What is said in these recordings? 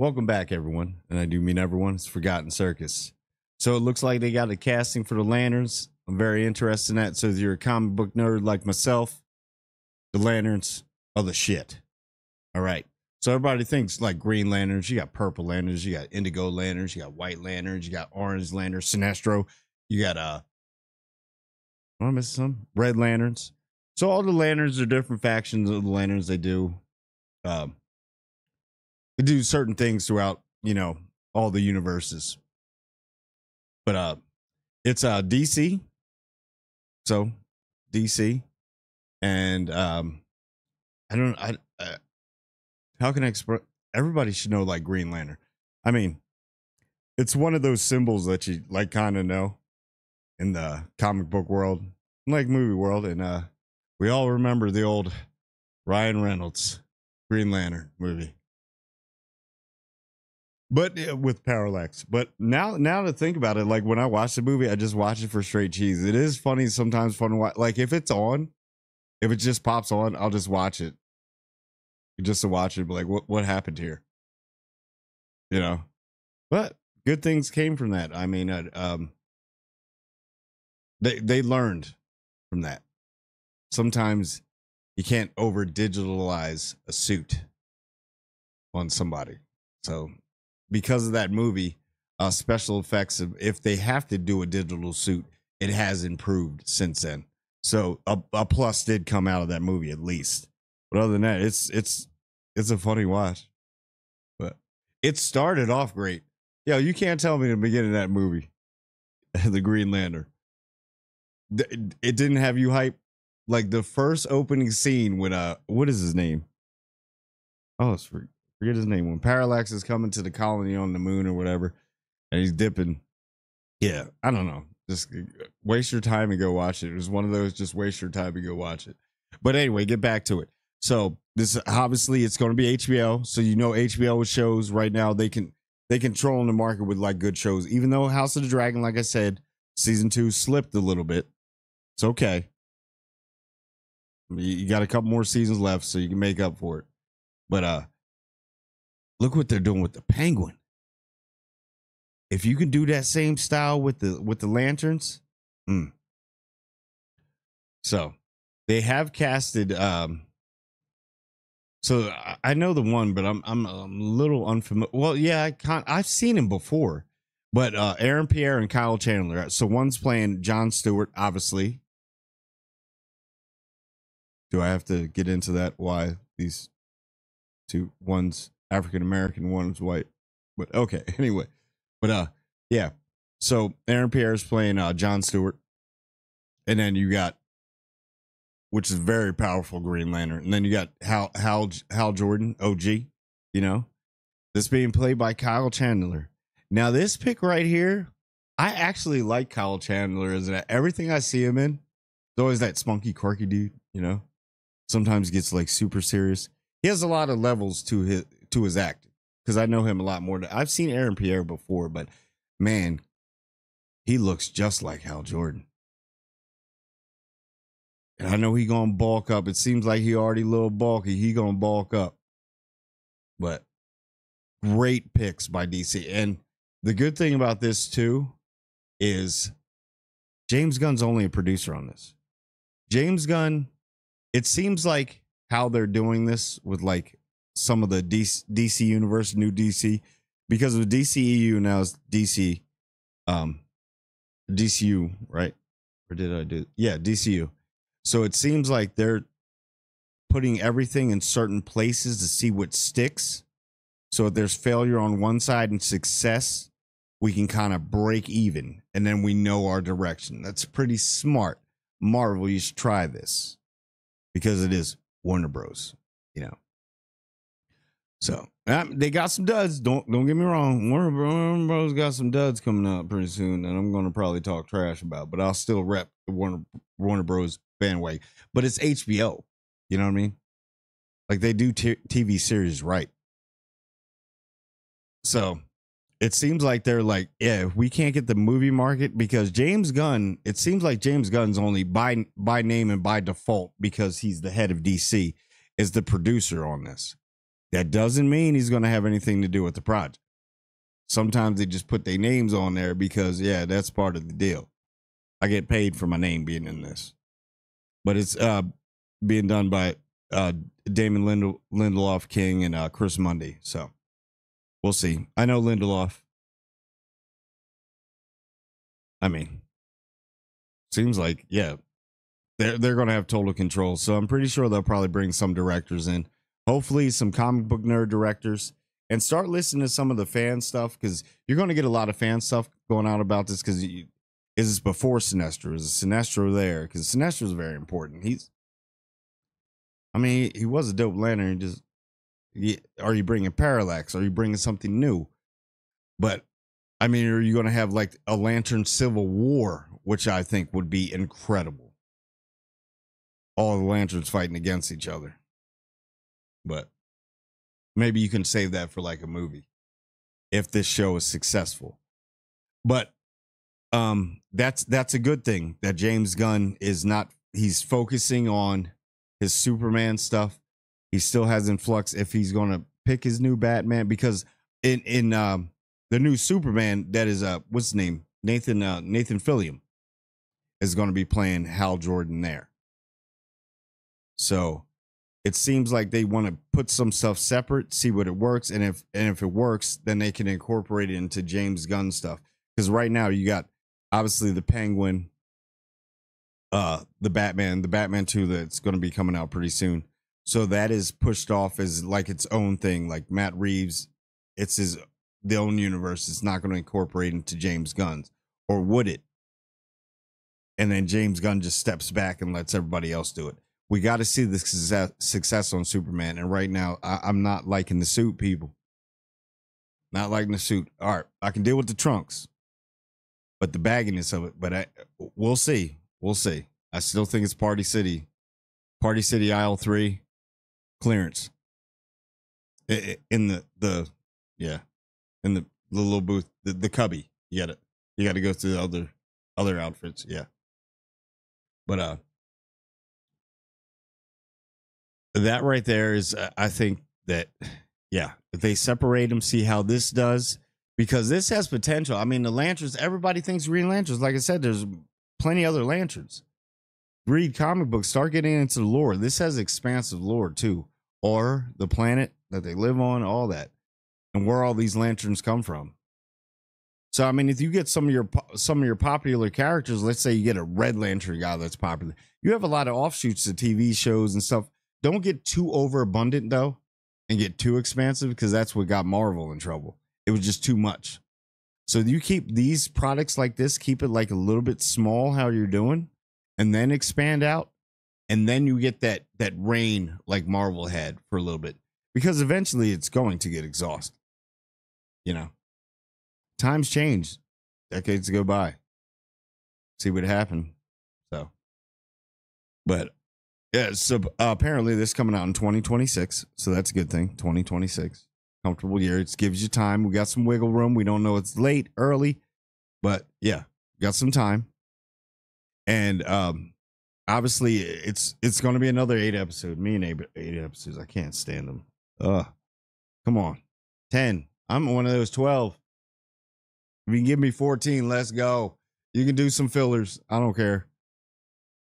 Welcome back, everyone. And I do mean everyone. It's Forgotten Circus. So it looks like they got a casting for the Lanterns. I'm very interested in that. So if you're a comic book nerd like myself, the Lanterns are the shit. All right. So everybody thinks like Green Lanterns. You got purple lanterns. You got indigo lanterns. You got white lanterns. You got orange lanterns. Sinestro. You got I'm missing some red lanterns. So all the lanterns are different factions of the lanterns. They do certain things throughout, all the universes. But it's DC. So DC. And how can I express? Everybody should know like Green Lantern. I mean, it's one of those symbols that you like kind of know in the comic book world, like movie world. And we all remember the old Ryan Reynolds Green Lantern movie. But with Parallax. But now to think about it, like when I watch the movie, I just watch it for straight cheese. It is funny, sometimes fun to watch. Like if it's on, if it just pops on, I'll just watch it. Just to watch it, but like what happened here? But good things came from that. I mean, they learned from that. Sometimes you can't over digitalize a suit on somebody. So because of that movie, special effects, if they have to do a digital suit, it has improved since then. So a plus did come out of that movie at least. But other than that, it's a funny watch. But it started off great. Yo, you can't tell me in the beginning of that movie, the Green Lantern, it didn't have you hype. Like the first opening scene when what is his name? Oh, forget his name. When Parallax is coming to the colony on the moon or whatever, and he's dipping. Yeah, I don't know. Just waste your time and go watch it. It was one of those just waste your time and go watch it. But anyway, get back to it. So this obviously it's going to be HBO. So HBO with shows right now they control the market with like good shows. Even though House of the Dragon, like I said, season 2 slipped a little bit. It's okay. You got a couple more seasons left, so you can make up for it. But look what they're doing with the Penguin. If you can do that same style with the lanterns, So they have casted. So I know the one, but I'm a little unfamiliar. Well, yeah, I've seen him before, but Aaron Pierre and Kyle Chandler. So one's playing John Stewart, obviously. Do I have to get into that? Why these two? One's African American, one's white. But okay, anyway. But yeah. So Aaron Pierre is playing John Stewart, and then you got, which is very powerful Green Lantern, and then you got Hal Jordan, OG. This being played by Kyle Chandler. Now this pick right here, I actually like Kyle Chandler. Is that everything I see him in? It's always that spunky, quirky dude. Sometimes gets like super serious. He has a lot of levels to his acting because I know him a lot more. I've seen Aaron Pierre before, but man, he looks just like Hal Jordan. And I know he gonna bulk up. It seems like he already a little bulky. He gonna bulk up. But great picks by DC. And the good thing about this too is James Gunn's only a producer on this. James Gunn, it seems like how they're doing this with like some of the DC universe, new DC, because of DCEU now is DC, DCU, right? Or did I do? Yeah, DCU. So it seems like they're putting everything in certain places to see what sticks. So if there's failure on one side and success, we can kind of break even and then we know our direction. That's pretty smart. Marvel, you should try this because it is Warner Bros. So they got some duds. Don't get me wrong. Warner Bros. Got some duds coming up pretty soon, and I'm going to probably talk trash about. But I'll still rep the Warner Bros. Bandwagon. But it's HBO. You know what I mean? Like they do TV series right. So it seems like they're like, yeah, if we can't get the movie market, because James Gunn, it seems like James Gunn's only by name and by default, because he's the head of DC, is the producer on this. That doesn't mean he's going to have anything to do with the project. Sometimes they just put their names on there because, yeah, that's part of the deal. I get paid for my name being in this. But it's being done by Damon Lindelof King and Chris Mundy. So we'll see. I know Lindelof. I mean, seems like, yeah, they're going to have total control. So I'm pretty sure they'll probably bring some directors in. Hopefully some comic book nerd directors, and start listening to some of the fan stuff, because you're going to get a lot of fan stuff going out about this. Because is this before Sinestro? Is Sinestro there? Because Sinestro is very important. He was a dope lantern. Are you bringing Parallax? Are you bringing something new? But I mean, are you going to have like a Lantern Civil War, which I think would be incredible? All the lanterns fighting against each other. But maybe you can save that for like a movie if this show is successful. But that's a good thing that James Gunn is not. He's focusing on his Superman stuff. He still has in flux if he's going to pick his new Batman, because in the new Superman, that is what's his name, Nathan Fillion is going to be playing Hal Jordan there. So it seems like they want to put some stuff separate, see what it works, and if it works, then they can incorporate it into James Gunn stuff. Because right now you got obviously the Penguin, the Batman 2 that's going to be coming out pretty soon. So that is pushed off as like its own thing. Like Matt Reeves, it's the own universe. It's not going to incorporate into James Gunn's, or would it? And then James Gunn just steps back and lets everybody else do it. We got to see the success on Superman. And right now, I'm not liking the suit, people. Not liking the suit. All right, I can deal with the trunks, but the bagginess of it. But we'll see. We'll see. I still think it's Party City. Party City aisle 3 clearance. In the little booth, the cubby. You got to go through the other outfits. Yeah. But that right there is, I think that, yeah, if they separate them, see how this does, because this has potential. I mean, the lanterns, everybody thinks Green Lanterns. Like I said, there's plenty other lanterns. Read comic books, start getting into the lore. This has expansive lore too, or the planet that they live on, all that, and where all these lanterns come from. So, I mean, if you get some of your popular characters, let's say you get a Red Lantern guy that's popular, you have a lot of offshoots to TV shows and stuff. Don't get too overabundant though, and get too expansive, because that's what got Marvel in trouble. It was just too much. So you keep these products like this, keep it like a little bit small how you're doing, and then expand out, and then you get that reign like Marvel had for a little bit, because eventually it's going to get exhausted. You know, times change, decades go by. See what happened. So, but yeah, so apparently this coming out in 2026, so that's a good thing. 2026, comfortable year. It gives you time. We got some wiggle room. We don't know it's late, early, but yeah, got some time. And obviously it's going to be another 8 episode. Me and 8 episodes. I can't stand them. Come on, 10. I'm one of those 12. If you can give me 14, let's go. You can do some fillers. I don't care.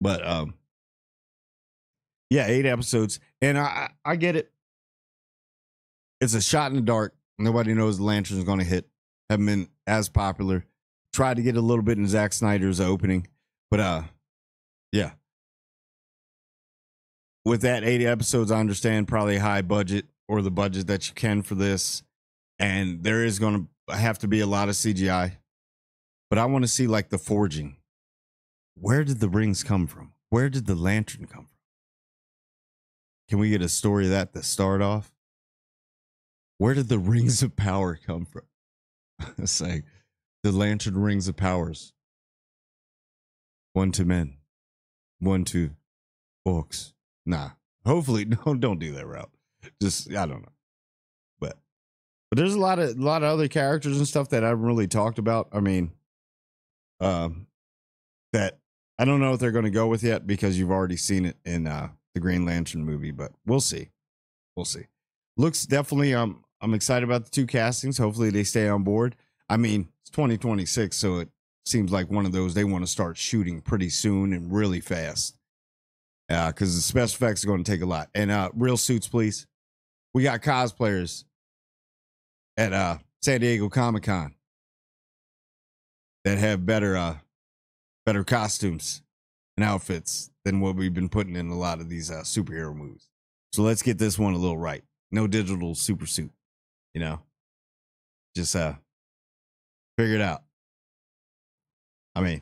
But yeah, 8 episodes, and I get it. It's a shot in the dark. Nobody knows the Lantern's going to hit. Haven't been as popular. Tried to get a little bit in Zack Snyder's opening, but yeah. With that 8 episodes, I understand probably high budget, or the budget that you can for this, and there is going to have to be a lot of CGI. But I want to see like the forging. Where did the rings come from? Where did the Lantern come from? Can we get a story of that to start off? Where did the rings of power come from? It's like the Lantern rings of powers. 1 to men, 1 to orcs. Nah, hopefully don't do that route. Just, I don't know. But there's a lot of other characters and stuff that I haven't really talked about. I mean, that I don't know if they're going to go with yet, because you've already seen it in the Green Lantern movie, but we'll see. We'll see. looks definitely. I'm excited about the two castings. Hopefully they stay on board. I mean, it's 2026, so it seems like one of those they want to start shooting pretty soon and really fast. Because the special effects are going to take a lot. And real suits, please. We got cosplayers at San Diego Comic-Con that have better costumes and outfits than what we've been putting in a lot of these superhero movies. So let's get this one a little right. No digital super suit, you know. Just figure it out. I mean,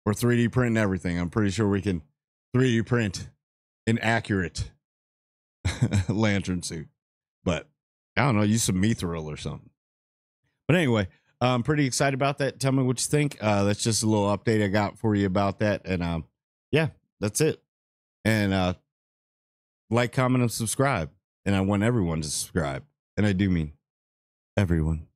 we're 3D printing everything. I'm pretty sure we can 3D print an accurate lantern suit. But I don't know, use some mithril or something. But anyway, I'm pretty excited about that. Tell me what you think. That's just a little update I got for you about that. And yeah, that's it. And like, comment, and subscribe. And I want everyone to subscribe. And I do mean everyone.